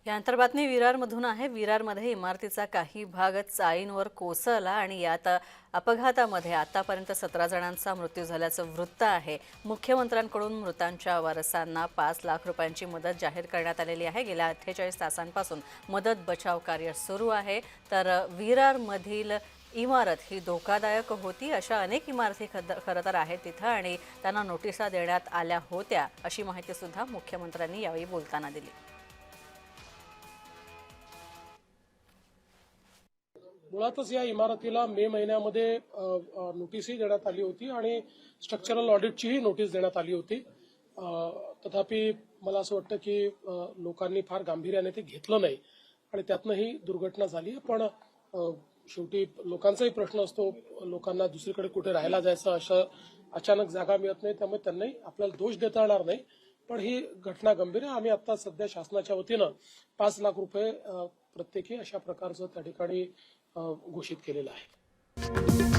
यानंतर बातमी विरारमधून आहे। विरारमध्ये इमारतीचा काही भाग चाळींवर कोसळला आणि यात अपघातामध्ये आतापर्यंत 17 जणांचा मृत्यू झाल्याचं वृत्त आहे। मुख्यमंत्र्यांकडून मृतांच्या वारसांना 5 लाख रुपयांची मदत जाहीर करण्यात आलेली आहे। गेल्या 48 तासांपासून मदत बचाव कार्य सुरू आहे। तर विरारमधील इमारत ही धोकादायक होती। अशा अनेक इमारती खरं तर आहेत तिथं आणि त्यांना नोटिसा देण्यात आल्या होत्या, अशी माहिती सुद्धा मुख्यमंत्र्यांनी यावेळी बोलताना दिली। मुळातच या इमारतीला मे महिन्यामध्ये नोटीसही देण्यात आली होती आणि स्ट्रक्चरल ऑडिटचीही नोटीस देण्यात आली होती। तथापि मला असं वाटतं की लोकांनी फार गांभीर्याने ते घेतलं नाही आणि त्यातनं ही दुर्घटना झाली। पण शेवटी लोकांचाही प्रश्न असतो, लोकांना दुसरीकडे कुठे राहायला जायचं, असं अचानक जागा मिळत नाही, त्यामुळे त्यांनाही आपल्याला दोष देता येणार नाही। पण ही घटना गंभीर आहे। आम्ही आता सध्या शासनाच्या वतीनं 5 लाख रुपये प्रत्येकी अशा प्रकारचं त्या ठिकाणी घोषित केलेलं आहे।